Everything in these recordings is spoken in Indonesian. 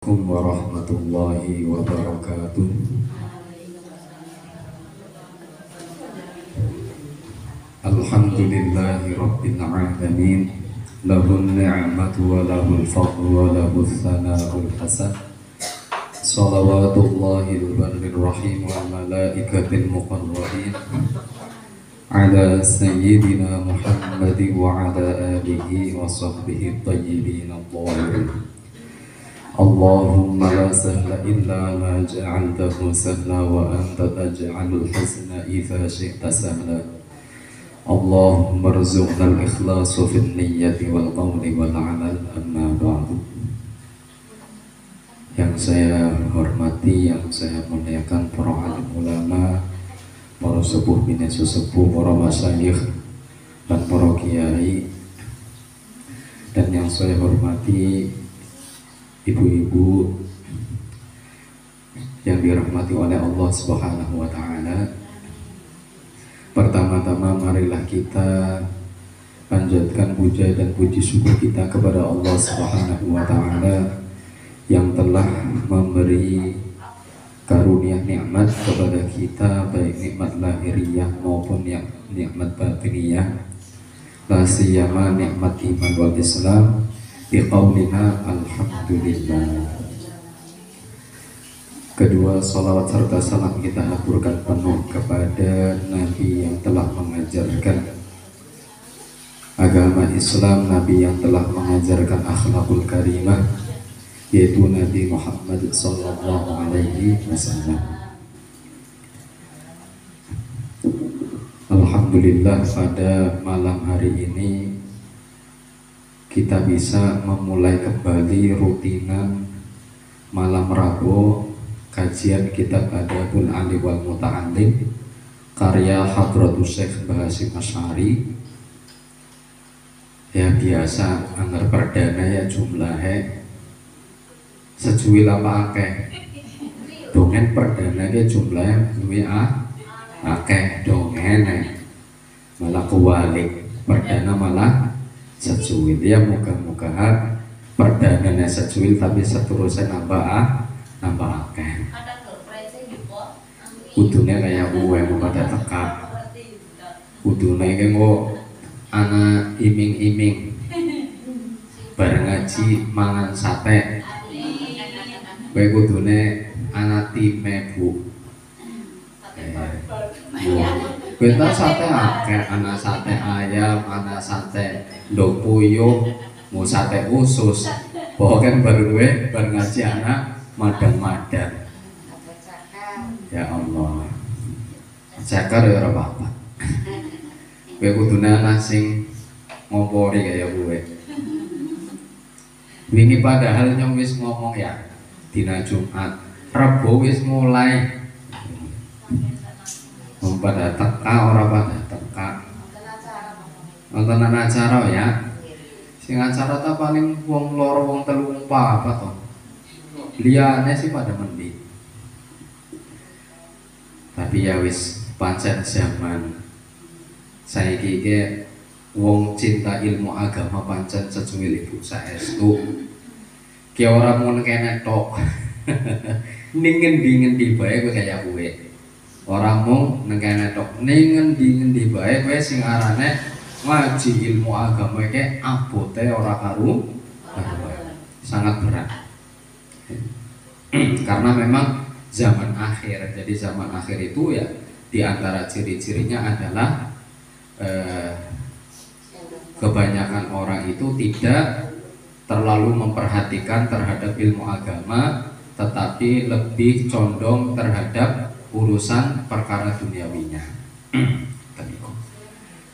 Assalamualaikum warahmatullahi wabarakatuh. Alhamdulillahi rabbil alamin. Lahun ni'matu wa lahul fadlu wa lahul thana'ul hasan. Salawatullahil barrir rahim wa malaikatil muqarrabin ala sayyidina Muhammadin wa ala alihi wa sahbihi tayyibin at-tahirin. Allahumma la sahla illa ma ja'altahu sahla wa anta taj'alul huzna idza syi'ta sahla. Allahumma rzuqna al-ikhlasa fil niyyati wal qawli wal 'amal, amma ba'du. Yang saya hormati, yang saya muliakan para alim ulama, para sepuh bini sesepuh, para masyayikh dan para kiai, dan yang saya hormati ibu-ibu yang dirahmati oleh Allah Subhanahu wa taala. Pertama-tama marilah kita panjatkan puja dan puji syukur kita kepada Allah Subhanahu wa taala yang telah memberi karunia nikmat kepada kita, baik nikmat lahiriah maupun nikmat batiniyah, la siyama nikmat iman wal Islam, biqaulina alhamdulillah. Kedua, salawat serta salam kita haturkan penuh kepada Nabi yang telah mengajarkan agama Islam, Nabi yang telah mengajarkan akhlakul karimah, yaitu Nabi Muhammad sallallahu alaihi wasallam. Alhamdulillah, pada malam hari ini kita bisa memulai kembali rutinan malam Rabu kajian kitab Adabul Alim wal Muta'allim karya Hadratus Syekh Mbah Hasyim Asy'ari. Ya biasa anggar perdana ya jumlahnya sejuil apa akeh. Dongen perdana ya jumlahnya luwih akeh dongen. Malah kewalik, perdana malah sejuil. Ya moga-moga perdananya sejuil tapi seterusnya nambah akeh. Kudune kayak gue mau pada tekak. Kudune kayak mau anak iming-iming bareng ngaji mangan sate. Gue kudune anak time bu. Kita sate akeh, anak sate ayam, anak sate ndok puyuh, mau sate usus. Pokoknya baru gue bareng ngaji anak madang-madang. Ya Allah, cakar ya apa-apa. Gue kudune anak sing ngompori kayak gue. Wingi padahal nyong wis ngomong ya dina Jumat, Rebo wis mulai. Pada teka ora pada teka. Nonton acara ya. Sing acara ta paling wong loro wong telu wong papat to. Liyane sih pada mending. Tapi ya wis pancen zaman saiki iki wong cinta ilmu agama pancen sejuil ibu saestu. Ki ora mun kene tok. Ning ngendi-ngendi bae kowe kaya kowe. Ora mung nang kene tok, ning ngendi-ngendi bae kowe sing arane ngaji ilmu agama iki abote ora karu sangat berat. Karena memang zaman akhir. Jadi zaman akhir itu ya di antara ciri-cirinya adalah kebanyakan orang itu tidak terlalu memperhatikan terhadap ilmu agama, tetapi lebih condong terhadap urusan perkara duniawinya.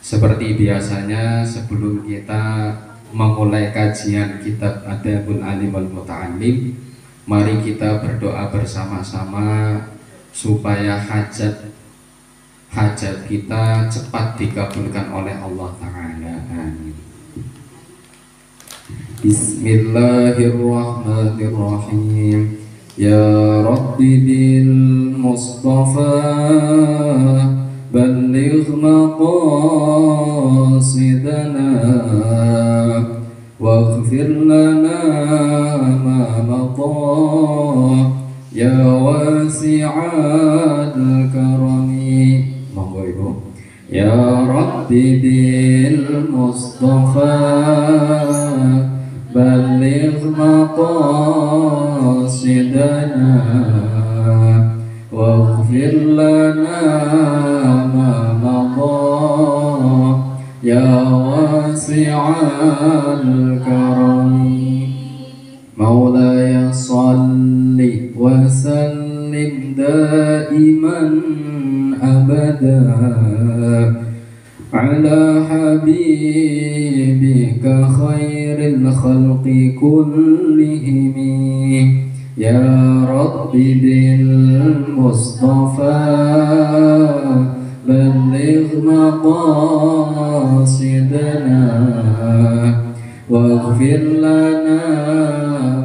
Seperti biasanya sebelum kita memulai kajian kitab Adabul Alim wal Muta'allim, mari kita berdoa bersama-sama supaya hajat kita cepat dikabulkan oleh Allah Ta'ala. Amin. Bismillahirrahmanirrahim. Ya Rabbi bil Mustafa balligh maqasidana waghfir lana ma مضى يا واسع الكرم. monggo Ibu. يا رب بالمصطفى بلغ مقاصدنا واغفر لنا ما مضى يا واسع الكرم. مولاي صل وسلم دائما أبدا على حبيبك خير الخلق كلهم. يا رب بالمصطفى بلغ مقاصدنا واغفر لنا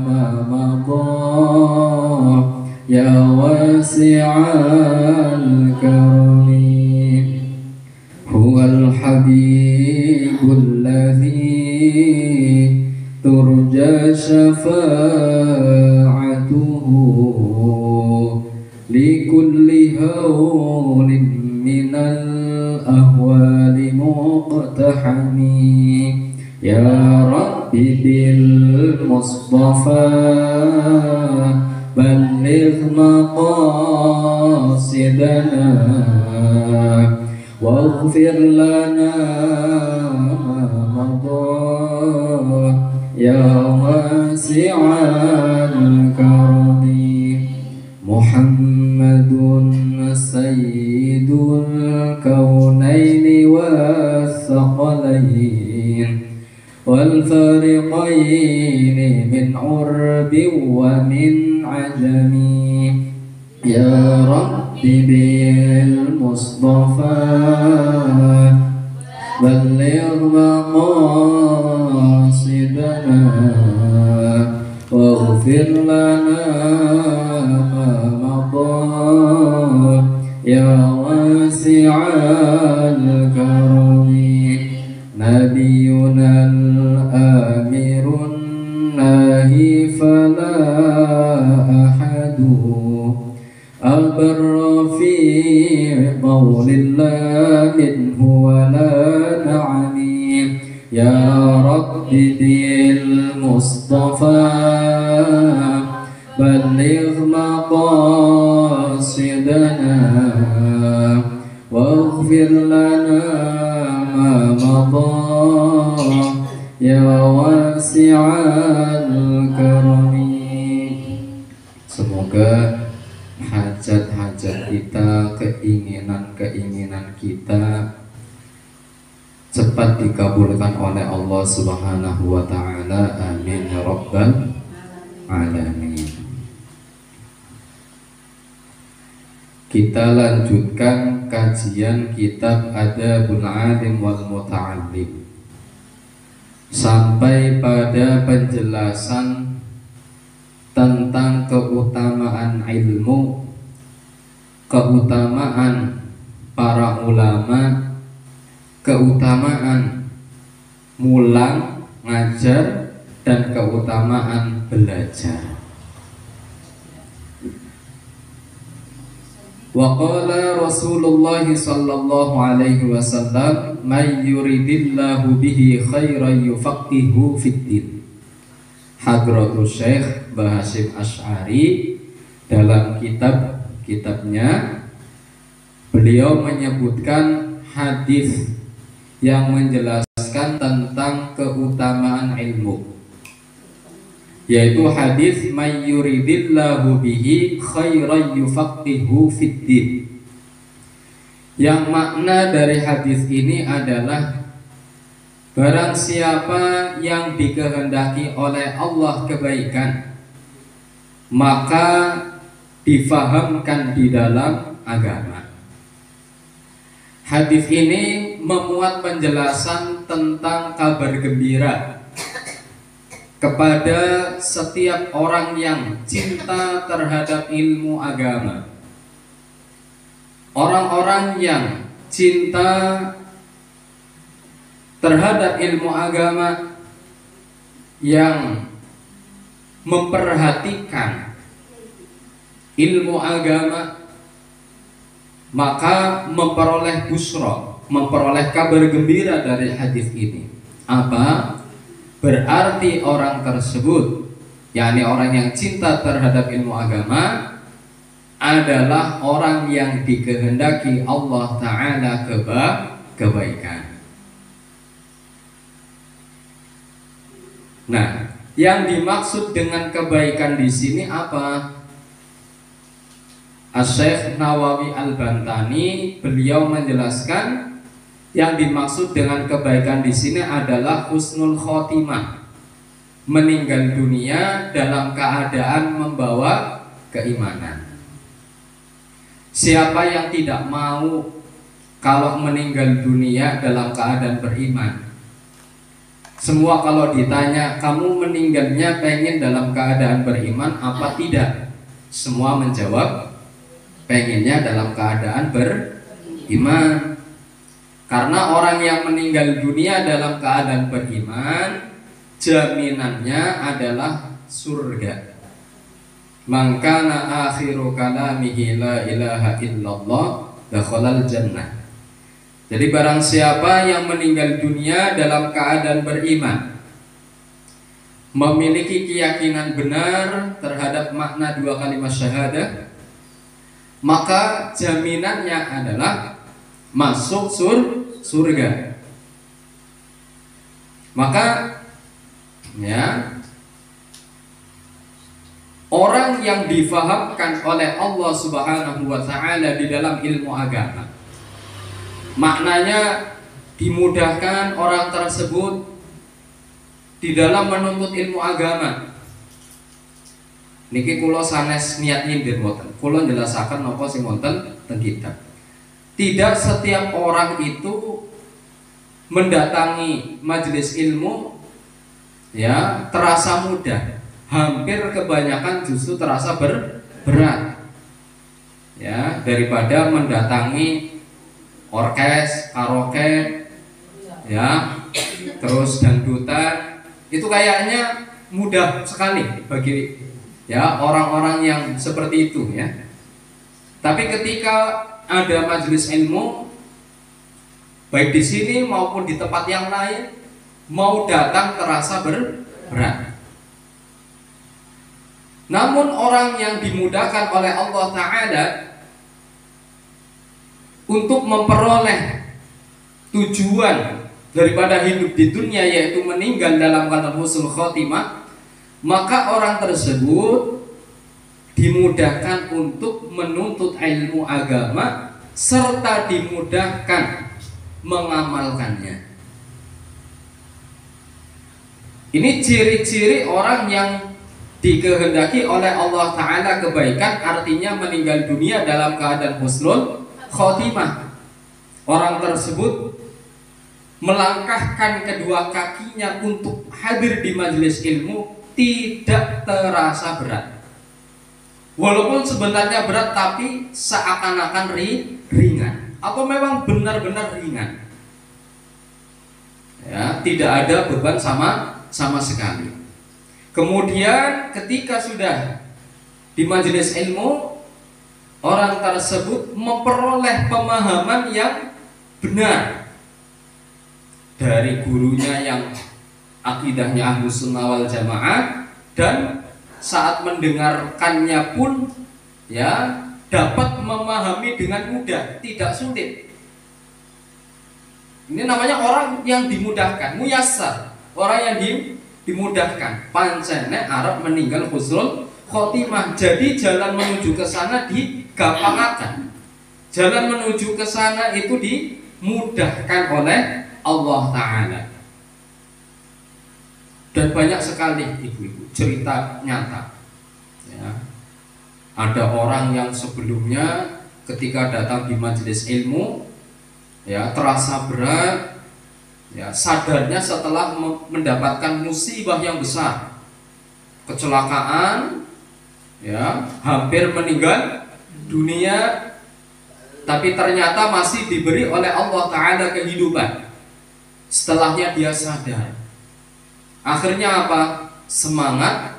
ما مضى يا واسع الكرم. هو الحبيب الذي ترجى شفاعته لكل هول من الأهوال مقتحم. يا رب بالمصطفى بلغ مقاصدنا واغفر لنا ما مضى يا واسع الكرم. محمد سيد الكونين والثقلين والفريقين من عرب ومن عجم. يا رب بالمصطفى بلغ مقاصدنا واغفر لنا ما مضى يا واسع الكرم. نبينا الآمر الناهي فلا أحد أبر في قول الله منه ولا نعم. يا رب بالمصطفى بلغ مقاصدنا واغفر لنا ما مضى يا واسع الكرم. Semoga hajat-hajat kita, keinginan-keinginan kita cepat dikabulkan oleh Allah Subhanahu wa ta'ala. Amin ya rabbal alamin. Kita lanjutkan kajian kitab Adabul Alim wal Muta'allim sampai pada penjelasan tentang keutamaan ilmu, keutamaan para ulama, keutamaan mulang, ngajar, dan keutamaan belajar. Wa qala Rasulullah sallallahu alaihi wasallam may yuridillahu bihi khairan yufaqihu fiddin. Hadratul Syekh Mbah Hasyim Asy'ari dalam kitabnya beliau menyebutkan hadis yang menjelaskan tentang keutamaan ilmu, yaitu hadis may yuridillahu bihi khairan yufaqihu fiddin. Yang makna dari hadis ini adalah barang siapa yang dikehendaki oleh Allah kebaikan, maka difahamkan di dalam agama. Hadis ini memuat penjelasan tentang kabar gembira kepada setiap orang yang cinta terhadap ilmu agama. Orang-orang yang cinta terhadap ilmu agama, yang memperhatikan ilmu agama, maka memperoleh busra, memperoleh kabar gembira dari hadis ini. Apa? Berarti orang tersebut, yakni orang yang cinta terhadap ilmu agama, adalah orang yang dikehendaki Allah Ta'ala kebaikan. Nah, yang dimaksud dengan kebaikan di sini apa? Asy-Syaikh Nawawi Al-Bantani beliau menjelaskan yang dimaksud dengan kebaikan di sini adalah husnul khotimah, meninggal dunia dalam keadaan membawa keimanan. Siapa yang tidak mau kalau meninggal dunia dalam keadaan beriman? Semua kalau ditanya, kamu meninggalnya pengen dalam keadaan beriman apa tidak? Semua menjawab, pengennya dalam keadaan beriman. Karena orang yang meninggal dunia dalam keadaan beriman, jaminannya adalah surga. Man kana akhiru kalamihi la ilaha illallah dakhalal jannah. Jadi barang siapa yang meninggal dunia dalam keadaan beriman, memiliki keyakinan benar terhadap makna dua kalimat syahadah, maka jaminannya adalah masuk surga. Maka ya, orang yang difahamkan oleh Allah Subhanahu wa Ta'ala di dalam ilmu agama, maknanya dimudahkan orang tersebut di dalam menuntut ilmu agama. Niki kula sanes niat nyindir mboten. Kula njelasaken napa sing wonten teng kitab. Tidak setiap orang itu mendatangi majelis ilmu ya terasa mudah. Hampir kebanyakan justru terasa berat. Ya, daripada mendatangi orkes, karaoke, ya, terus dangdutan, itu kayaknya mudah sekali bagi ya orang-orang yang seperti itu ya. Tapi ketika ada majelis ilmu, baik di sini maupun di tempat yang lain, mau datang terasa berat. Namun orang yang dimudahkan oleh Allah Ta'ala untuk memperoleh tujuan daripada hidup di dunia, yaitu meninggal dalam keadaan husnul khotimah, maka orang tersebut dimudahkan untuk menuntut ilmu agama serta dimudahkan mengamalkannya. Ini ciri-ciri orang yang dikehendaki oleh Allah Ta'ala kebaikan, artinya meninggal dunia dalam keadaan husnul khotimah. Orang tersebut melangkahkan kedua kakinya untuk hadir di majelis ilmu tidak terasa berat. Walaupun sebenarnya berat, tapi seakan-akan ringan. Atau memang benar-benar ringan. Ya, tidak ada beban sama sekali. Kemudian ketika sudah di majelis ilmu, orang tersebut memperoleh pemahaman yang benar dari gurunya yang akidahnya Ahlus Sunnah wal Jamaah, dan saat mendengarkannya pun ya dapat memahami dengan mudah, tidak sulit. Ini namanya orang yang dimudahkan, muyassar, orang yang dimudahkan. Pancene arep meninggal husnul khotimah. Jadi jalan menuju ke sana digampangkan. Jalan menuju ke sana itu dimudahkan oleh Allah Ta'ala. Dan banyak sekali ibu-ibu cerita nyata ya. Ada orang yang sebelumnya ketika datang di majelis ilmu ya terasa berat ya, sadarnya setelah mendapatkan musibah yang besar, kecelakaan ya, hampir meninggal dunia, tapi ternyata masih diberi oleh Allah Ta'ala kehidupan. Setelahnya dia sadar. Akhirnya apa? Semangat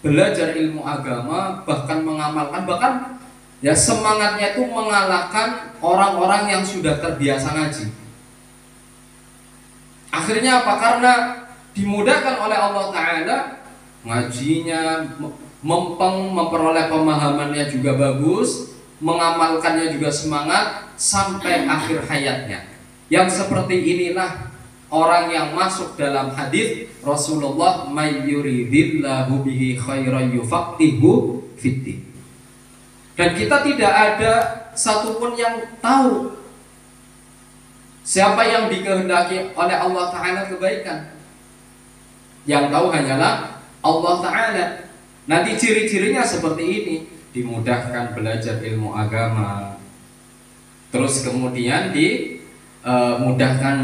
belajar ilmu agama, bahkan mengamalkan, bahkan ya semangatnya itu mengalahkan orang-orang yang sudah terbiasa ngaji. Akhirnya apa? Karena dimudahkan oleh Allah Ta'ala, ngajinya mempeng, memperoleh pemahamannya juga bagus, mengamalkannya juga semangat sampai akhir hayatnya. Yang seperti inilah orang yang masuk dalam hadis Rasulullah, may yuridillahu bihi khairan yufaqihu fiddin. Dan kita tidak ada satupun yang tahu siapa yang dikehendaki oleh Allah Ta'ala kebaikan. Yang tahu hanyalah Allah Ta'ala. Nanti ciri-cirinya seperti ini, dimudahkan belajar ilmu agama, terus kemudian dimudahkan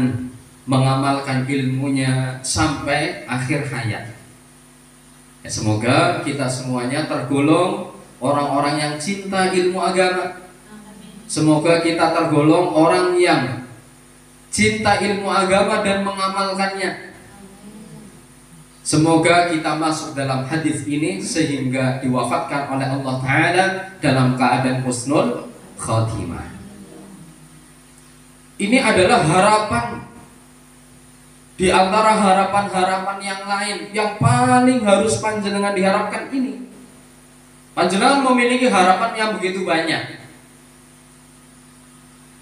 mengamalkan ilmunya sampai akhir hayat. Ya, semoga kita semuanya tergolong orang-orang yang cinta ilmu agama. Semoga kita tergolong orang yang cinta ilmu agama dan mengamalkannya. Semoga kita masuk dalam hadis ini sehingga diwafatkan oleh Allah Ta'ala dalam keadaan husnul khatimah. Ini adalah harapan di antara harapan-harapan yang lain yang paling harus panjenengan diharapkan ini. Panjenengan memiliki harapan yang begitu banyak.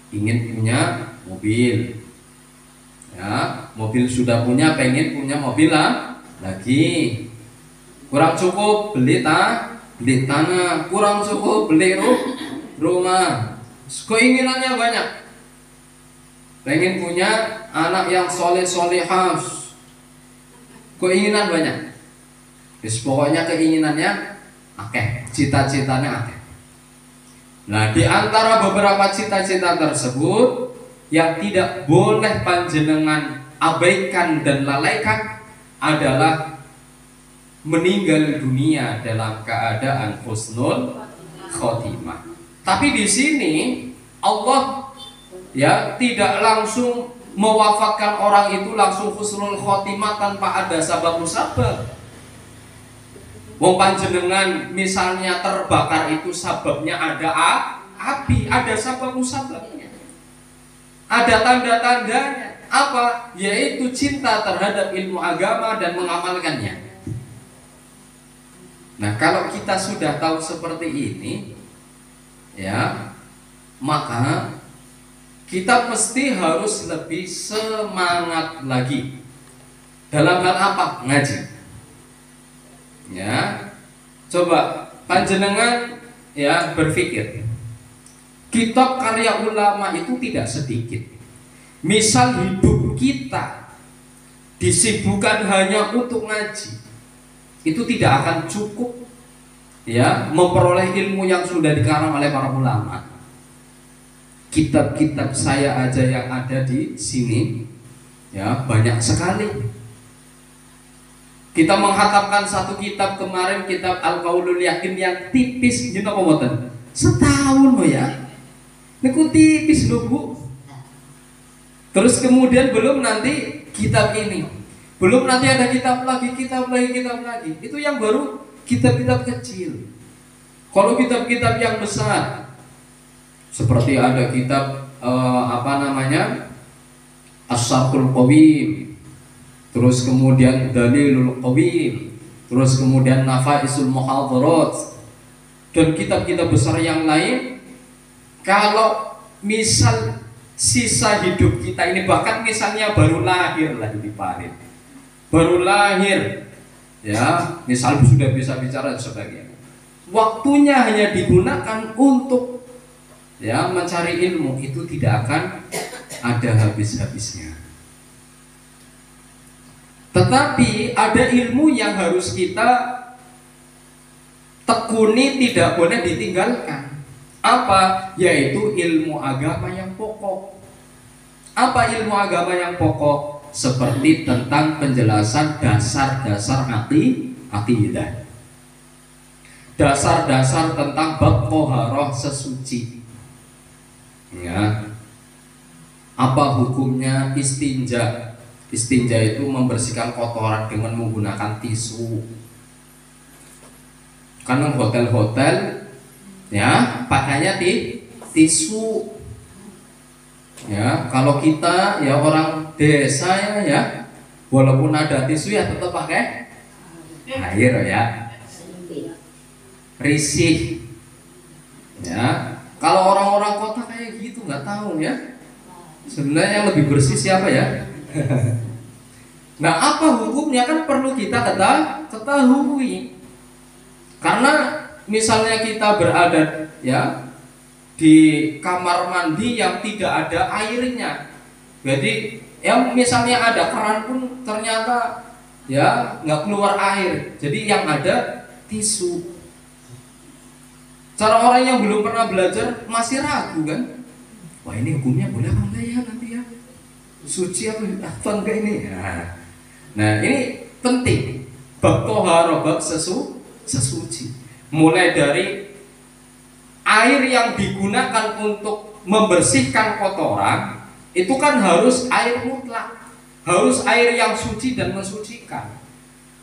Ingin punya mobil, ya, mobil sudah punya, pengen punya mobil lagi. Kurang cukup beli tanah, kurang cukup beli rumah. Keinginannya banyak. Pengen punya anak yang soleh-solehah. Keinginan banyak. Pokoknya keinginannya akeh, cita-citanya akeh. Nah, di antara beberapa cita-cita tersebut yang tidak boleh panjenengan abaikan dan lalaikan adalah meninggal dunia dalam keadaan husnul khotimah. Tapi di sini Allah ya tidak langsung mewafatkan orang itu langsung husnul khotimah tanpa ada sabab musabab. Wong panjenengan misalnya terbakar itu sababnya ada api, ada sabab musababnya. Ada tanda-tandanya. Apa? Yaitu cinta terhadap ilmu agama dan mengamalkannya. Nah, kalau kita sudah tahu seperti ini, ya, maka kita mesti harus lebih semangat lagi. Dalam hal apa? Ngaji. Ya, coba panjenengan ya berpikir. Kitab karya ulama itu tidak sedikit. Misal hidup kita disibukkan hanya untuk ngaji, itu tidak akan cukup ya memperoleh ilmu yang sudah dikarang oleh para ulama. Kitab-kitab saya aja yang ada di sini ya banyak sekali. Kita menghatamkan satu kitab kemarin, kitab Al-Qaulul Yakin yang tipis, you know apa? Setahun loh ya. Niku tipis loh Bu. Terus kemudian belum nanti kitab ini, belum nanti ada kitab lagi. Itu yang baru kitab-kitab kecil. Kalau kitab-kitab yang besar, seperti ada kitab As-Sarhul Qawim, terus kemudian Dalilul Qawim, terus kemudian Nafaisul Muhadharat, dan kitab-kitab besar yang lain. Kalau misal sisa hidup kita ini, bahkan misalnya baru lahir lagi di parit, baru lahir ya, misal sudah bisa bicara dan sebagainya, waktunya hanya digunakan untuk ya mencari ilmu, itu tidak akan ada habis-habisnya. Tetapi ada ilmu yang harus kita tekuni, tidak boleh ditinggalkan. Apa? Yaitu ilmu agama yang pokok. Apa ilmu agama yang pokok? Seperti tentang penjelasan dasar-dasar akidah, dasar-dasar tentang bab toharoh sesuci. Ya, apa hukumnya istinja? Istinja itu membersihkan kotoran dengan menggunakan tisu. Karena hotel-hotel ya pakainya tisu. Ya, kalau kita ya orang desa ya, walaupun ada tisu ya tetap pakai air ya. Risih. Ya, kalau orang-orang kota kayak gitu nggak tahu ya. Sebenarnya yang lebih bersih siapa ya? Nah, apa hukumnya kan perlu kita ketahui. Karena misalnya kita berada ya di kamar mandi yang tidak ada airnya, jadi yang misalnya ada keran pun ternyata ya nggak keluar air, jadi yang ada tisu. Cara orang yang belum pernah belajar masih ragu kan, wah ini hukumnya boleh apa enggak ya nanti ya, suci apa enggak ini. Nah ini penting, bab toharo, bab sesuci, mulai dari air yang digunakan untuk membersihkan kotoran itu kan harus air mutlak, harus air yang suci dan mensucikan.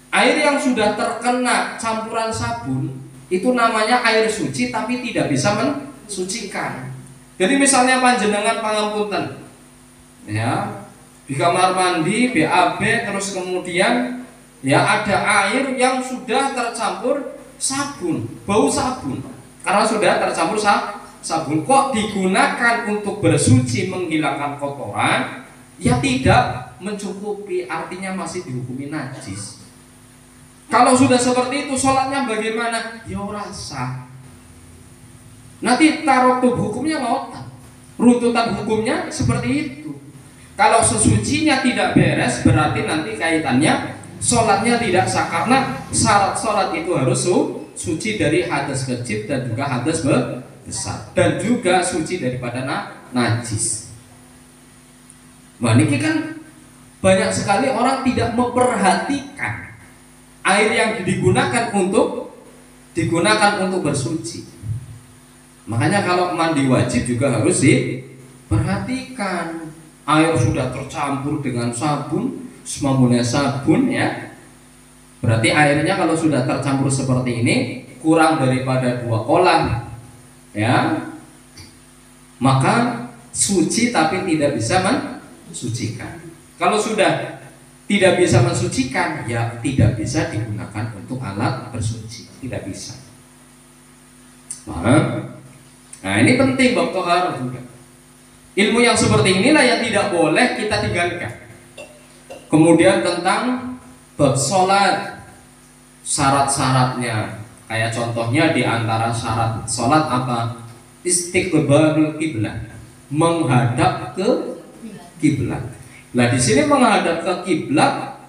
Air yang sudah terkena campuran sabun itu namanya air suci tapi tidak bisa mensucikan. Jadi misalnya panjenengan pangapunten ya di kamar mandi BAB, terus kemudian ya ada air yang sudah tercampur sabun, bau sabun. Karena sudah tercampur sabun, kok digunakan untuk bersuci menghilangkan kotoran, ya tidak mencukupi, artinya masih dihukumi najis. Kalau sudah seperti itu, sholatnya bagaimana? Ya rasa. Nanti tarotuh hukumnya ngotot, runtutan hukumnya seperti itu. Kalau sesucinya tidak beres, berarti nanti kaitannya sholatnya tidak sah, karena syarat sholat itu harus suci dari hadas kecil dan juga hadas besar, dan juga suci daripada najis. Nah ini kan banyak sekali orang tidak memperhatikan air yang digunakan untuk bersuci. Makanya kalau mandi wajib juga harus diperhatikan. Air sudah tercampur dengan sabun, semampunya sabun ya. Berarti airnya kalau sudah tercampur seperti ini kurang daripada 2 kolam ya, maka suci tapi tidak bisa mensucikan. Kalau sudah tidak bisa mensucikan, ya tidak bisa digunakan untuk alat bersuci, tidak bisa. Paham? Nah ini penting bab tohar juga. Ilmu yang seperti inilah yang tidak boleh kita tinggalkan. Kemudian tentang bab sholat, syarat-syaratnya, kayak contohnya di antara syarat sholat apa? Istiqbalul kiblat, menghadap ke kiblat. Nah di sini menghadap ke kiblat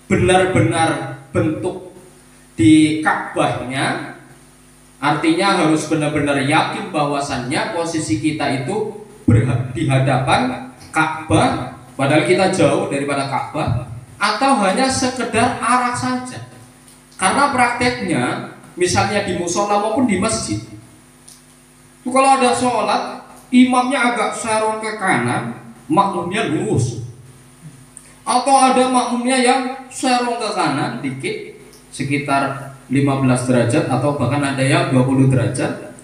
benar-benar bentuk di Ka'bahnya, artinya harus benar-benar yakin bahwasannya posisi kita itu di hadapan Ka'bah, padahal kita jauh daripada Ka'bah, atau hanya sekedar arah saja. Karena prakteknya misalnya di musola maupun di masjid itu kalau ada sholat imamnya agak serong ke kanan, makmumnya lurus, atau ada makmumnya yang serong ke kanan dikit sekitar 15 derajat atau bahkan ada yang 20 derajat,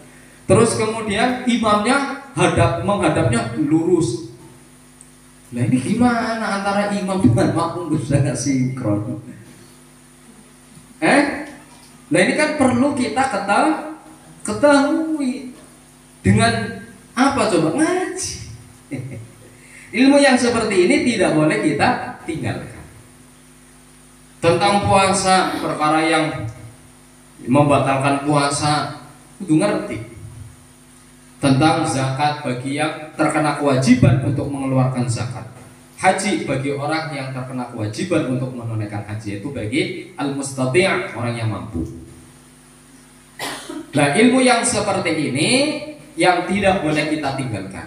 terus kemudian imamnya menghadapnya lurus. Nah ini gimana antara imam dengan makmum bisa nggak sinkron? Nah ini kan perlu kita ketahui dengan apa coba? Ngaji. Ilmu yang seperti ini tidak boleh kita tinggalkan. Tentang puasa, perkara yang membatalkan puasa kudu ngerti. Tentang zakat bagi yang terkena kewajiban untuk mengeluarkan zakat. Haji bagi orang yang terkena kewajiban untuk menunaikan haji, itu bagi al-mustati', orang yang mampu. Nah ilmu yang seperti ini yang tidak boleh kita tinggalkan.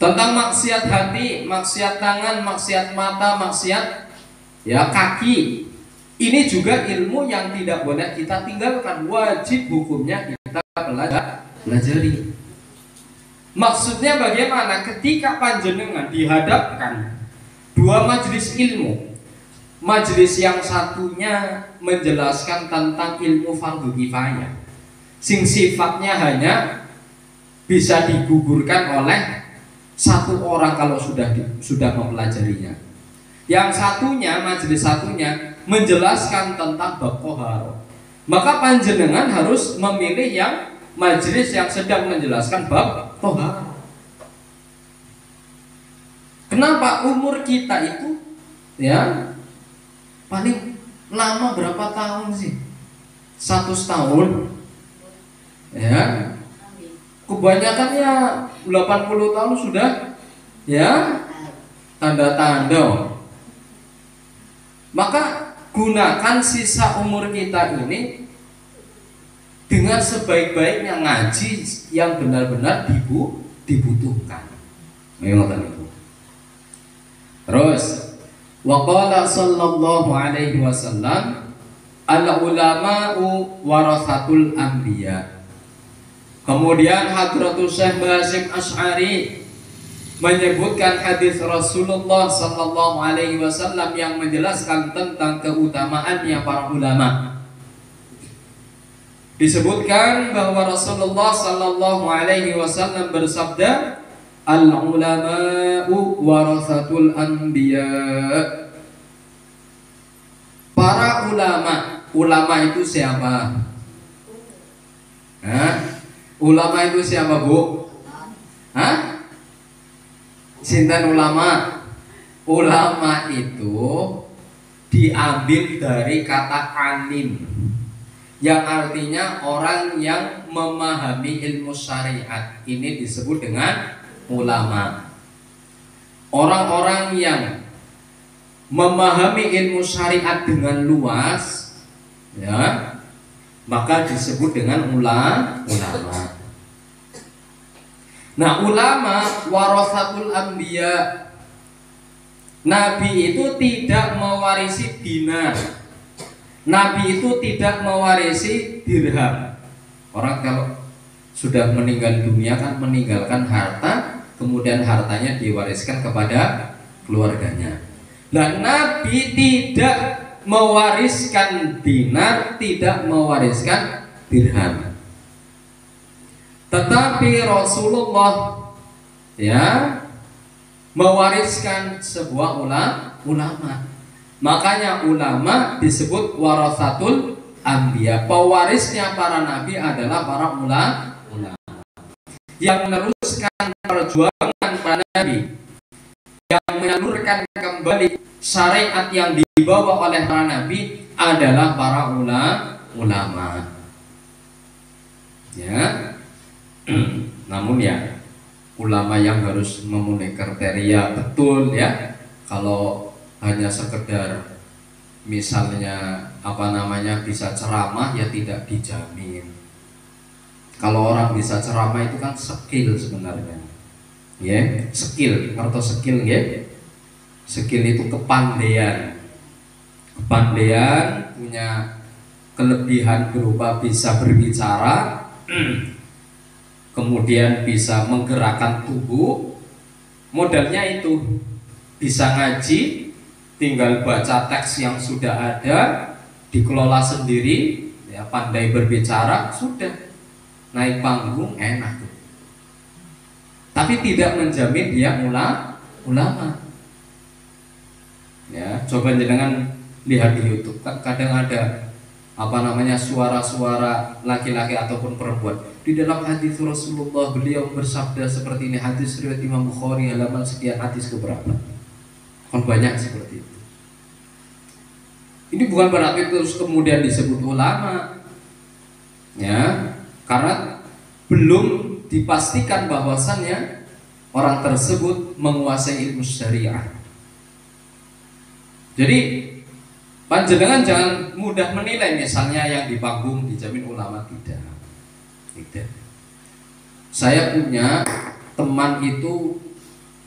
Tentang maksiat hati, maksiat tangan, maksiat mata, maksiat ya kaki, ini juga ilmu yang tidak boleh kita tinggalkan. Wajib hukumnya kita pelajari. Maksudnya bagaimana? Ketika panjenengan dihadapkan 2 majelis ilmu, majelis yang satunya menjelaskan tentang ilmu fardu kifayah, sing sifatnya hanya bisa digugurkan oleh satu orang kalau sudah mempelajarinya. Yang satunya, majelis satunya menjelaskan tentang bab toharo. Maka panjenengan harus memilih yang majelis yang sedang menjelaskan bab toharo. Kenapa? Umur kita itu ya paling lama berapa tahun sih? 100 tahun. Ya. Kebanyakan ya 80 tahun sudah ya tanda-tanda. Maka gunakan sisa umur kita ini dengan sebaik-baiknya ngaji yang benar-benar dibutuhkan. Mengerti itu. Terus waqala sallallahu alaihi wasallam al-ulama'u warathatul anbiya. Kemudian Hadratus Syekh Basyim Asy'ari menyebutkan hadis Rasulullah sallallahu alaihi wasallam yang menjelaskan tentang keutamaannya para ulama. Disebutkan bahwa Rasulullah sallallahu alaihi wasallam bersabda, al-ulama'u warathatul anbiya. Para ulama itu siapa? Ulama itu siapa, Bu? Sinten ulama? Ulama itu diambil dari kata alim, yang artinya orang yang memahami ilmu syariat. Ini disebut dengan ulama. Orang-orang yang memahami ilmu syariat dengan luas, ya, maka disebut dengan ulama. Nah, ulama warathatul anbiya. Nabi itu tidak mewarisi dinar. Nabi itu tidak mewarisi dirham. Orang kalau sudah meninggal dunia kan meninggalkan harta, kemudian hartanya diwariskan kepada keluarganya. Nah, Nabi tidak mewariskan dinar, tidak mewariskan dirham. Tetapi Rasulullah ya mewariskan sebuah ulama. Makanya ulama disebut warathatul anbiya. Pewarisnya para nabi adalah para ulama yang meneruskan perjuangan para nabi, yang menyalurkan kembali syariat yang dibawa oleh para nabi adalah para ulama. Ya. Namun ya ulama yang harus memenuhi kriteria betul ya. Kalau hanya sekedar misalnya bisa ceramah ya tidak dijamin. Kalau orang bisa ceramah itu kan skill sebenarnya. Ya, skill atau skill ya. Skill itu kepandaian. Kepandaian punya kelebihan berupa bisa berbicara, kemudian bisa menggerakkan tubuh. Modalnya itu bisa ngaji, tinggal baca teks yang sudah ada, dikelola sendiri, ya, pandai berbicara, sudah naik panggung enak tuh. Tapi tidak menjamin dia ulama. Ya, coba jangan lihat di YouTube, kan kadang ada suara-suara laki-laki ataupun perempuan. Di dalam hadis Rasulullah beliau bersabda seperti ini, hadis riwayat Imam Bukhari halaman sekian, hadis keberapa. Kan banyak seperti itu. Ini bukan berarti terus kemudian disebut ulama. Ya, karena belum dipastikan bahwasannya orang tersebut menguasai ilmu syariah. Jadi panjenengan jangan mudah menilai misalnya yang di panggung dijamin ulama, tidak. Saya punya teman itu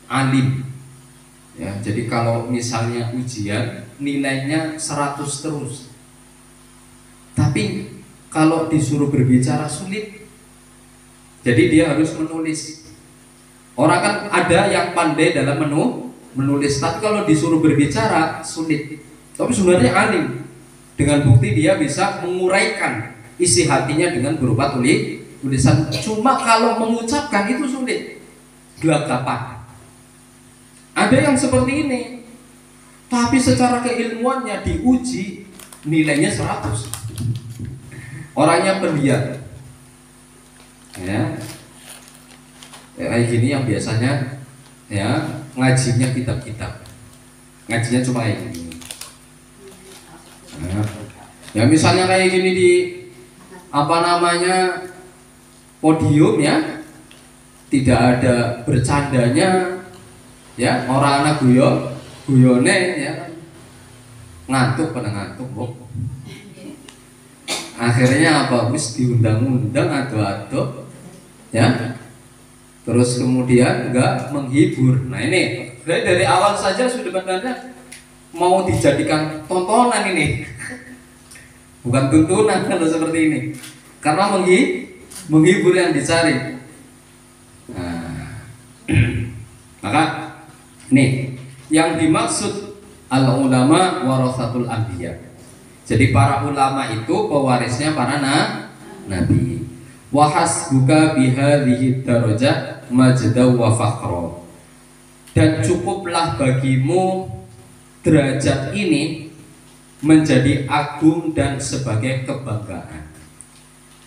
alim. Ya, jadi kalau misalnya ujian nilainya 100 terus. Tapi kalau disuruh berbicara sulit. Jadi dia harus menulis. Orang kan ada yang pandai dalam menulis, tapi kalau disuruh berbicara sulit. tapi sebenarnya alim. Dengan bukti dia bisa menguraikan isi hatinya dengan berupa tulisan. Cuma kalau mengucapkan itu sulit, gelagapan. Ada yang seperti ini, tapi secara keilmuannya diuji nilainya 100. Orangnya pendiam, ya kayak gini yang biasanya ya ngajinya kitab-kitab, ngajinya cuma kayak gini. Ya misalnya kayak gini di podium ya, tidak ada bercandanya ya, orang anak guyone ya, ngantuk pada ngantuk kok. Akhirnya apa? Wis diundang-undang ado-ado ya. Terus kemudian enggak menghibur. Nah ini dari awal saja sudah sebenarnya mau dijadikan tontonan ini, bukan tuntunan kalau seperti ini, karena menghibur yang dicari. Nah, maka nih yang dimaksud al ulama warasatul anbiya. Jadi para ulama itu pewarisnya para nabi. Wa hasbuka bihadhihi darajah majda wa fakhra. Dan cukuplah bagimu derajat ini menjadi agung dan sebagai kebanggaan.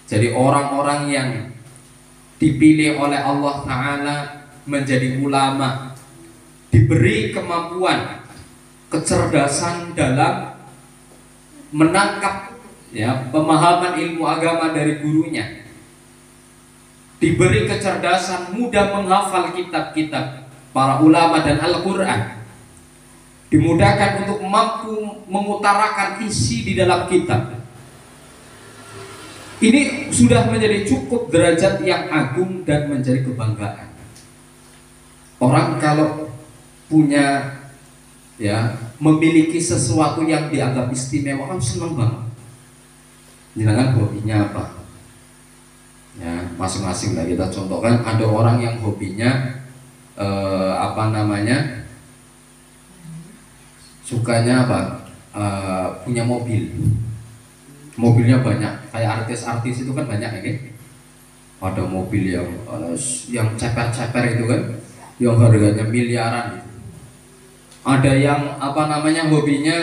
Jadi orang-orang yang dipilih oleh Allah Ta'ala menjadi ulama, diberi kemampuan, kecerdasan dalam menangkap ya pemahaman ilmu agama dari gurunya, diberi kecerdasan mudah menghafal kitab-kitab para ulama dan Al-Quran, dimudahkan untuk mampu mengutarakan isi di dalam kitab. Ini sudah menjadi cukup derajat yang agung dan menjadi kebanggaan. Orang kalau punya ya memiliki sesuatu yang dianggap istimewa kan senang banget. Jangan hobinya apa? Ya masing-masing lah kita contohkan. Ada orang yang hobinya sukanya punya mobil. Mobilnya banyak. Kayak artis-artis itu kan banyak ini. Ada mobil yang ceper-ceper itu kan, yang harganya miliaran gitu. Ada yang hobinya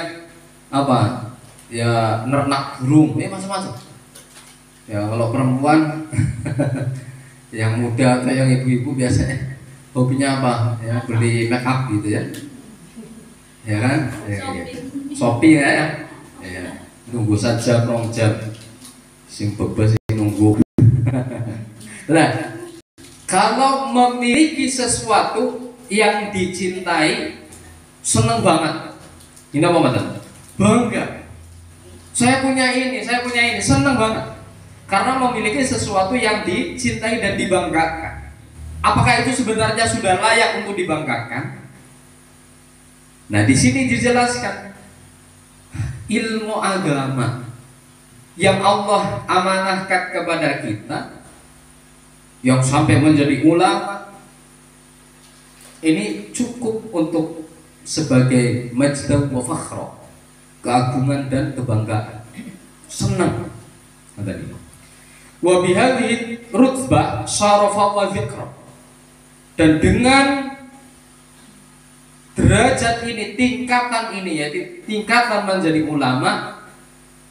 ya nernak burung, macam-macam. Ya kalau perempuan yang muda atau yang ibu-ibu biasanya hobinya ya beli make up gitu ya. Ya kan? Shopping ya. Ya. Nunggu saja 2 jam. Sing bebas nunggu. Nah, kalau memiliki sesuatu yang dicintai, seneng banget. Ini apa mata? Bangga. Saya punya ini, seneng banget. Karena memiliki sesuatu yang dicintai dan dibanggakan. Apakah itu sebenarnya sudah layak untuk dibanggakan? Nah, di sini dijelaskan ilmu agama yang Allah amanahkan kepada kita, yang sampai menjadi ulama, ini cukup untuk sebagai majda wa fakhra, keagungan dan kebanggaan, senang. Wa bihadhihi rutbah syarafa wa dzikra. Dan dengan derajat ini, tingkatan ini, yaitu tingkatan menjadi ulama,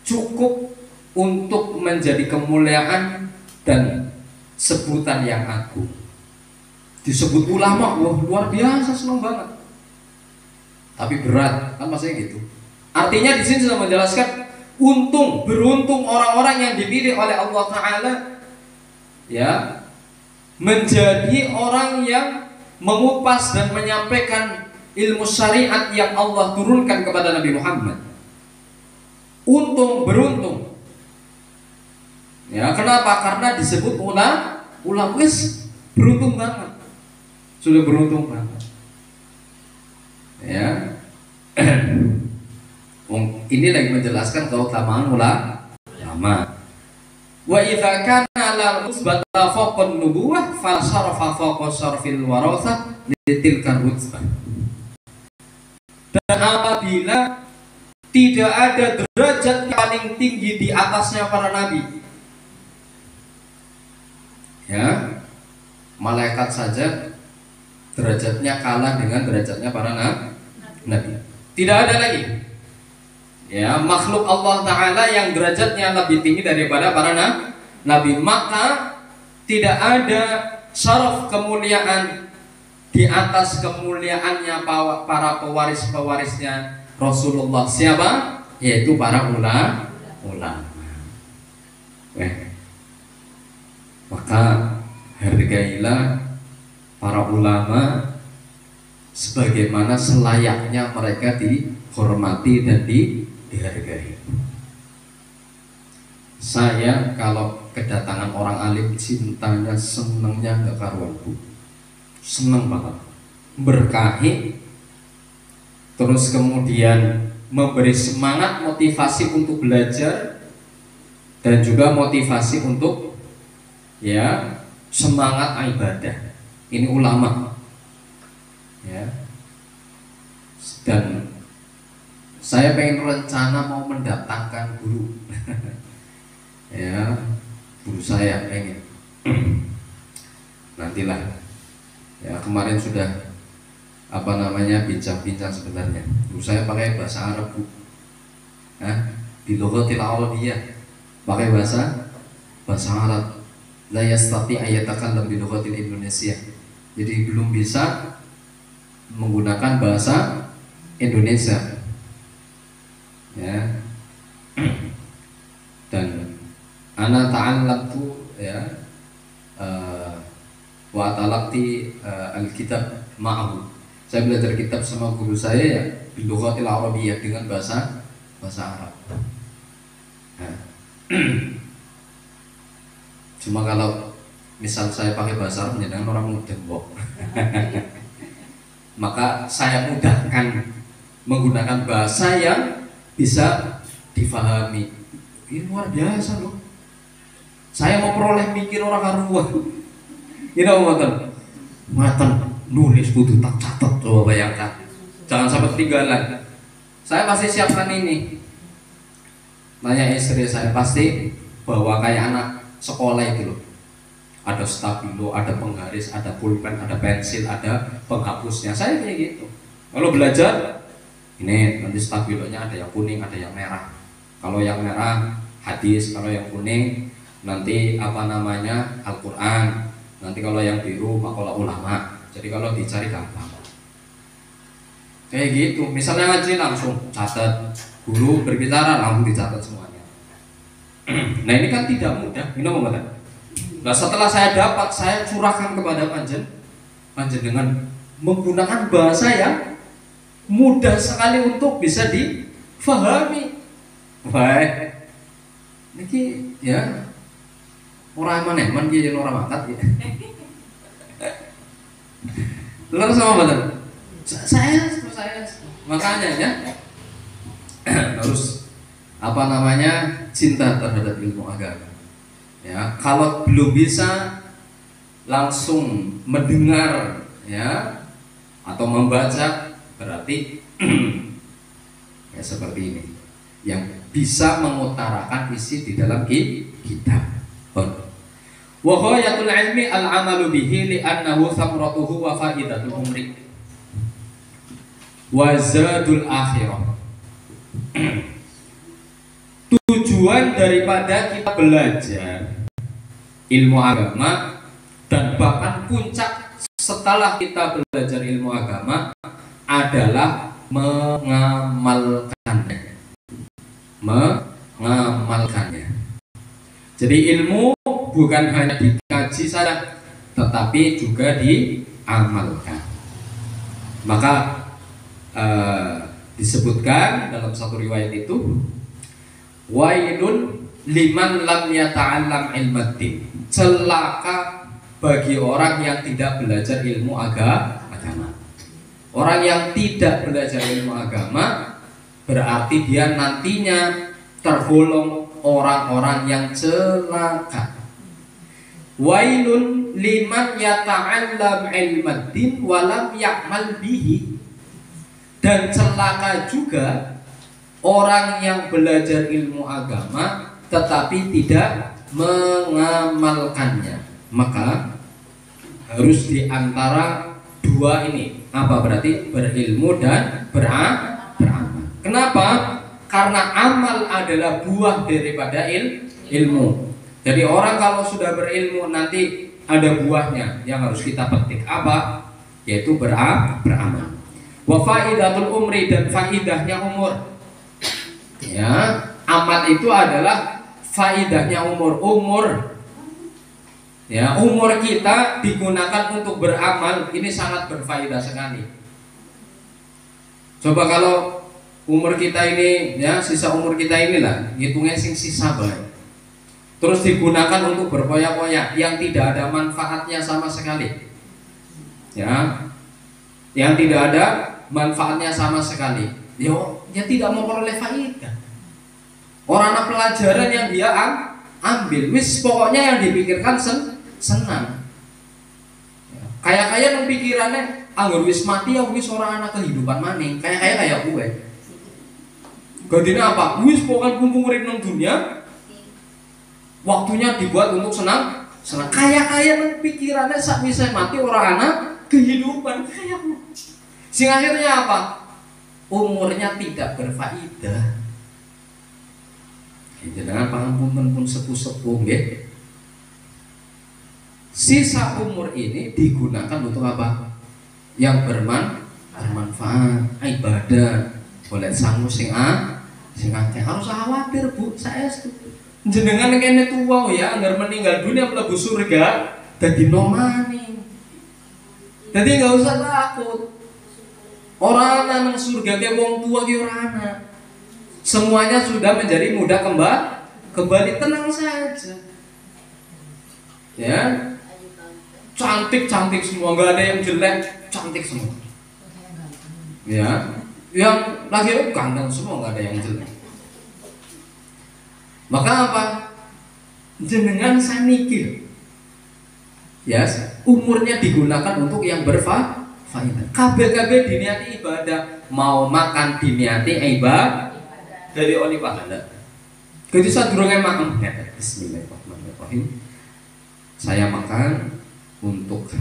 cukup untuk menjadi kemuliaan dan sebutan yang agung. Disebut ulama, wah luar biasa, senang banget. Tapi berat, kan maksudnya gitu. Artinya di sini sudah menjelaskan beruntung orang-orang yang dipilih oleh Allah Ta'ala ya, menjadi orang yang mengupas dan menyampaikan ilmu syariat yang Allah turunkan kepada Nabi Muhammad. Beruntung. Ya, kenapa? Karena disebut ulama beruntung banget. Sudah beruntung banget. Ya. Ini lagi menjelaskan keutamaan ulama. Wa idza kana la musbata fawqa nubuwah fa syarafa fawqa syarfil warasah litilka rutbah. Dan apabila tidak ada derajat yang paling tinggi di atasnya para nabi. Ya, malaikat saja derajatnya kalah dengan derajatnya para nabi. Tidak ada lagi ya makhluk Allah Ta'ala yang derajatnya lebih tinggi daripada para nabi. Maka tidak ada syaraf kemuliaan di atas kemuliaannya para pewaris-pewarisnya Rasulullah. Siapa? Yaitu para ulama. Maka hargailah para ulama sebagaimana selayaknya mereka dihormati dan dihargai. Saya kalau kedatangan orang alim, cintanya senengnya nggak karuan, Bu. Seneng banget, berkahi, terus kemudian memberi semangat, motivasi untuk belajar, dan juga motivasi untuk ya semangat ibadah. Ini ulama ya. Dan saya pengen rencana mau mendatangkan guru ya, guru saya pengen nantilah ya. Kemarin sudah bincang-bincang sebenarnya. Guru saya pakai bahasa Arab, Bu. Di lughatil Arabiyah pakai bahasa Arab. La yastati ayatakallam bi lughatil Indonesia. Jadi belum bisa menggunakan bahasa Indonesia. Ya. Dan ana ta'allamtu ya wa talaqti alkitab ma'ahu. Saya belajar kitab sama guru saya ya bi lughatil Arabiyah, dengan bahasa Arab. Nah. Cuma kalau misal saya pakai bahasa Arab menjadikan orang muda, maka saya mudahkan menggunakan bahasa yang bisa difahami. Ini luar biasa loh. Saya memperoleh mikir orang karuan. Ini ngoten nulis butuh tak catat, coba bayangkan. Jangan sampai ketinggalan. Saya pasti siapkan ini. Nanya istri saya, pasti bawa kayak anak sekolah itu loh. Ada stabilo, ada penggaris, ada pulpen, ada pensil, ada penghapusnya. Saya kayak gitu. Kalau belajar, ini nanti stabilonya ada yang kuning, ada yang merah. Kalau yang merah hadis, kalau yang kuning nanti Al-Quran. Nanti kalau yang biru makalah ulama. Jadi kalau dicari gampang. Kayak gitu. Misalnya ngaji langsung catat, guru berbicara langsung dicatat semuanya. Nah ini kan tidak mudah. Ini mau ngomong. Nah setelah saya dapat, saya curahkan kepada panjen dengan menggunakan bahasa yang mudah sekali untuk bisa difahami. Baik, ini ya orang maneman dia yang orang makat ya. Lalu sama betul. Saya makanya ya harus cinta terhadap ilmu agama. Ya, kalau belum bisa langsung mendengar ya atau membaca, berarti ya seperti ini yang bisa mengutarakan isi di dalam kitab. Wa ghayatul ilmi al-amalu bihi li'annahu thamratuhu wa faidatul umri wa zadul akhirah. Tujuan daripada kita belajar ilmu agama dan bahkan puncak setelah kita belajar ilmu agama adalah mengamalkannya. Jadi ilmu bukan hanya dikaji saja, tetapi juga diamalkan. Maka disebutkan dalam satu riwayat itu, wailun liman lam yata'allam ilmaddin. Celaka bagi orang yang tidak belajar ilmu agama. Orang yang tidak belajar ilmu agama berarti dia nantinya tergolong orang-orang yang celaka. Wailun liman yata'allam ilmaddin walam ya'mal bihi. Dan celaka juga orang yang belajar ilmu agama tetapi tidak mengamalkannya, maka harus diantara dua ini. Apa berarti? Berilmu dan beramal. Kenapa? Karena amal adalah buah daripada ilmu. Jadi orang kalau sudah berilmu nanti ada buahnya yang harus kita petik. Apa? Yaitu beramal. Wa faidatul umri, dan faidahnya umur. Ya, amal itu adalah faidahnya umur. Ya, umur kita digunakan untuk beramal, ini sangat berfaedah sekali. Coba kalau umur kita ini, ya sisa umur kita inilah, hitungnya sisa baik. Terus digunakan untuk berpoya-poya yang tidak ada manfaatnya sama sekali. Ya, yang tidak ada manfaatnya sama sekali. Ya tidak memperoleh faedah. Orang pelajaran yang dia ambil, wis pokoknya yang dipikirkan senang. Kayak yang pikirannya anggur wis mati ya wis orang anak kehidupan maning. Kayak gue. Gantinya apa? Wis pokoknya kumpul urip nang dunia. Waktunya dibuat untuk senang. Kayak pikirannya sak bisa mati orang anak kehidupan kayak. Sing akhirnya apa? Umurnya tidak berfaedah. Jangan pangapunten pun sepuh-sepuh nggih. Sisa umur ini digunakan untuk apa? Yang bermanfaat, ibadah. Boleh sangu sing akeh. Harus khawatir, Bu. Saya jenengan kene tuwa ya, anggar meninggal dunia mlebu surga dadi nomani. Jadi enggak usah takut. Orang nang surga ke wong tua ki ora ana. Semuanya sudah menjadi mudah kembali, tenang saja. Ya. Cantik semua, enggak ada yang jelek, cantik semua. Ya. Yang lagi ganteng semua, enggak ada yang jelek. Maka apa? Jenengan saniki. Ya, umurnya digunakan untuk yang berfaedah. Kabeh diniati ibadah, mau makan diniati ibadah dari oli pahala. Jadi sadurunge makan, bismillahirrahmanirrahim. Saya makan untuk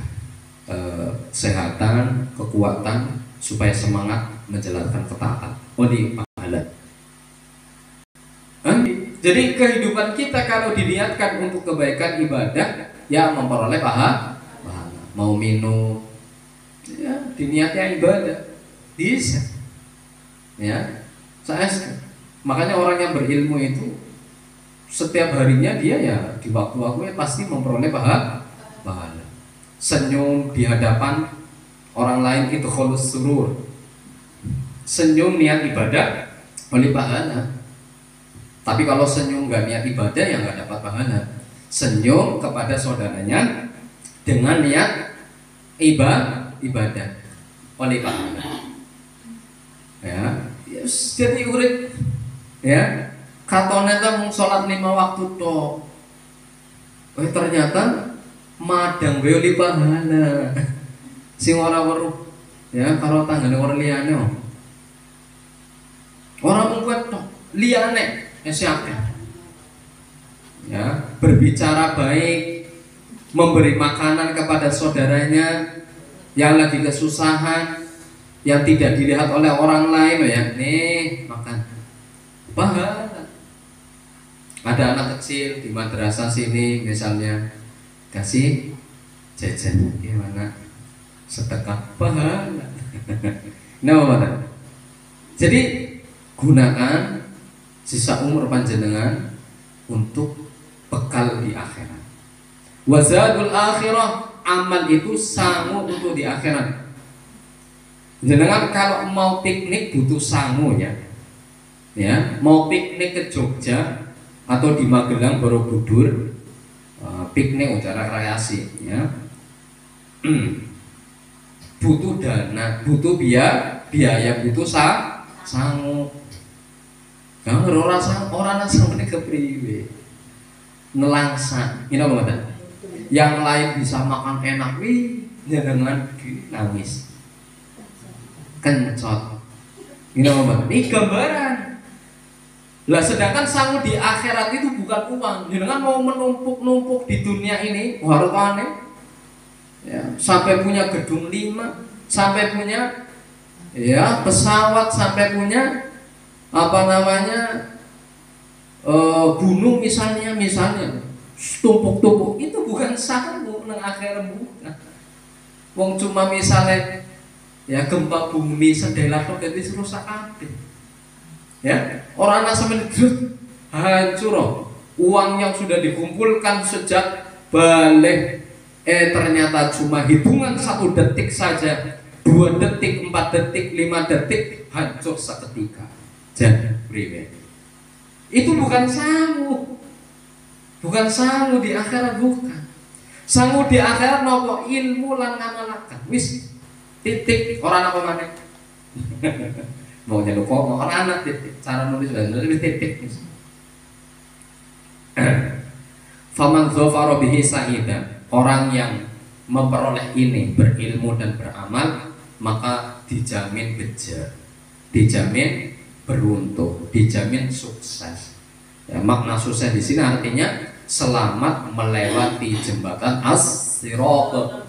kesehatan, kekuatan, supaya semangat menjalankan ketaatan. Oli pahala. Jadi kehidupan kita kalau diniatkan untuk kebaikan ibadah, ya memperoleh pahala. Mau minum, ya diniatnya ibadah, bisa. Ya, makanya orang yang berilmu itu setiap harinya dia ya di waktu-waktu pasti memperoleh pahala. Senyum di hadapan orang lain itu khulus surur. Senyum niat ibadah oleh pahala. Tapi kalau senyum nggak niat ibadah ya nggak dapat pahala. Senyum kepada saudaranya dengan niat ibadah oleh pahala. Ya, yes, jadi urip ya. Katone ta mung salat 5 waktu tok. Ternyata madang wae oleh pahala. Sing ora weruh ya karo tanggane ora liyane. Ora mung kuwi tok, liyane siapa? Ya, berbicara baik, memberi makanan kepada saudaranya yang lagi kesusahan, yang tidak dilihat oleh orang lain, ya, nih makan. Pahala. Ada anak kecil di madrasah sini misalnya kasih jajan, gimana? Sedekah, pahala. Nah, jadi gunakan sisa umur panjenengan untuk bekal di akhirat. Wazadul akhirah, amal itu sangu untuk di akhirat. Jenengan kalau mau piknik butuh sangu ya. Ya, mau piknik ke Jogja atau di Magelang Borobudur, piknik ucara rekreasi ya. Butuh dana, butuh biaya, butuh sangu. Jangan orang asal mereka priwe nelangsa, ini apa kata? Yang lain bisa makan enak, dengan nangis, kencot. Ini apa? Ini gambaran. Lah sedangkan sangu di akhirat itu bukan uang. Jenengan mau menumpuk-numpuk di dunia ini hartane, ya, sampai punya gedung 5, sampai punya ya pesawat, sampai punya apa namanya gunung misalnya tumpuk-tumpuk, itu bukan sangu nang akhirat, bukan. Wong cuma misalnya ya gempa bumi sedelat kok itu rusak kabeh. Ya, orang ana semenit hancur uang yang sudah dikumpulkan sejak balik, ternyata cuma hitungan 1 detik saja, 2 detik, 4 detik, 5 detik, hancur seketika. Jadi priwe. Itu bukan sangu. Bukan sangu di akhirat, bukan. Sangu di akhirat nopo ilmu lan ngamalaken. Wis titik, orang apa maneh. Mau jadi kok mau orang anak titik, cara nulis dan lebih titik. Faman dzafara bihi sa'idan, orang yang memperoleh ini berilmu dan beramal, maka dijamin beja, dijamin beruntung, dijamin sukses. Ya, makna sukses di sini artinya selamat melewati jembatan as-sirat.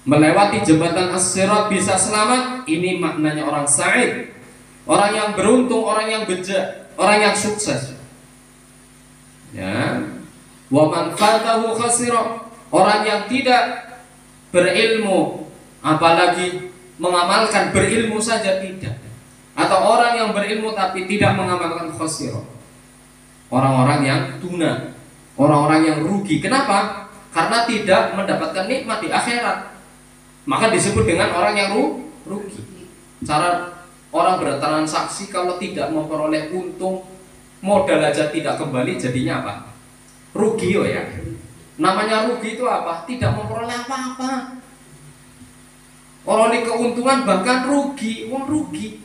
Melewati jembatan as-sirat bisa selamat, ini maknanya orang sa'id, orang yang beruntung, orang yang beja, orang yang sukses. Ya, wa man fatahu khasira, orang yang tidak berilmu, apalagi mengamalkan, berilmu saja tidak, atau orang yang berilmu tapi tidak mengamalkan, khasira, orang-orang yang tuna, orang-orang yang rugi. Kenapa? Karena tidak mendapatkan nikmat di akhirat, maka disebut dengan orang yang rugi. Cara orang bertransaksi kalau tidak memperoleh untung, modal aja tidak kembali, jadinya apa? Rugi ya. Namanya rugi itu apa? Tidak memperoleh apa-apa. Orang ini keuntungan bahkan rugi, uang rugi,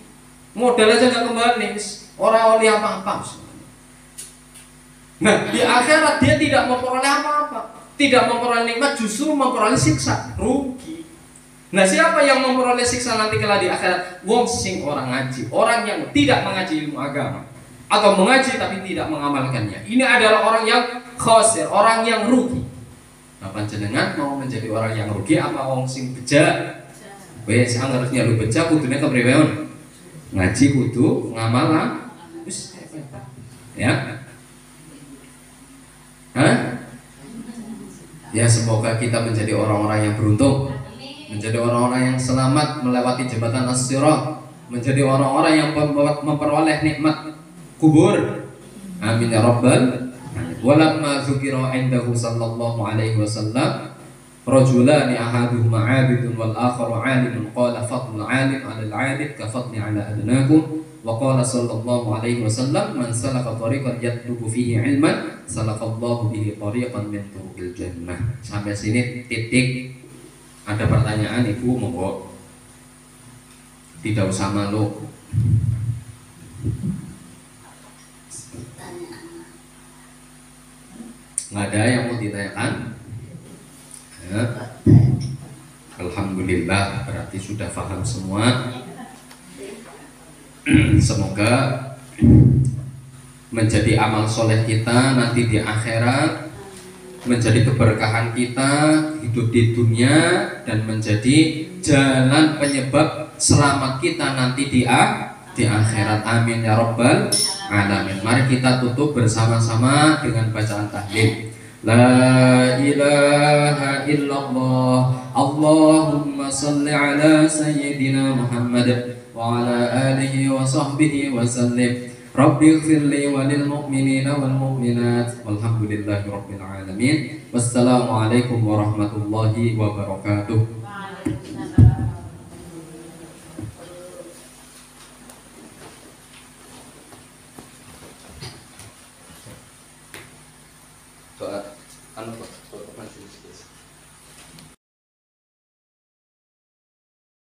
modal aja nggak kembali, orang oleh apa-apa. Nah di akhirat dia tidak memperoleh apa-apa, tidak memperoleh nikmat, justru memperoleh siksa, rugi. Nah siapa yang memperoleh siksa nanti kala di akhirat? Wong sing orang ngaji, orang yang tidak mengaji ilmu agama, atau mengaji tapi tidak mengamalkannya. Ini adalah orang yang khosir, orang yang rugi. Nah panjenengan mau menjadi orang yang rugi apa wong sing beja? Wes harusnya lu beja kudune kepriweon? Ngaji kudu ngamal. Ya. Hah? Ya semoga kita menjadi orang-orang yang beruntung, menjadi orang-orang yang selamat melewati jembatan as-sirat, menjadi orang-orang yang memperoleh nikmat kubur. Amin ya rabbal. Walamma dzukira indahu sallallahu alaihi wasallam rajulani ahaduhuma 'abidun wal akharu 'alimun qala fadlul 'alim 'ala al-'abid ka fadli 'ala adnakum wa qala sallallahu alaihi wasallam man salaka tariqan yatlubu fihi 'ilman salakallahu bihi tariqan min turuqil jannah. Sampai sini titik. Ada pertanyaan Ibu, monggo. Tidak usah malu. Nggak ada yang mau ditanyakan? Ya. Alhamdulillah, berarti sudah paham semua. Semoga menjadi amal soleh kita nanti di akhirat, menjadi keberkahan kita hidup di dunia, dan menjadi jalan penyebab selamat kita nanti di akhirat. Amin ya rabbal alamin. Mari kita tutup bersama-sama dengan bacaan tahlil. La ilaha illallah, Allahumma salli ala sayyidina Muhammad wa ala alihi wa sahbihi wa sallim. Rabbi ighfirli wa lil mu'minina wal mu'minat walhamdulillahi rabbil alamin. Wassalamualaikum warahmatullahi wabarakatuh. Anu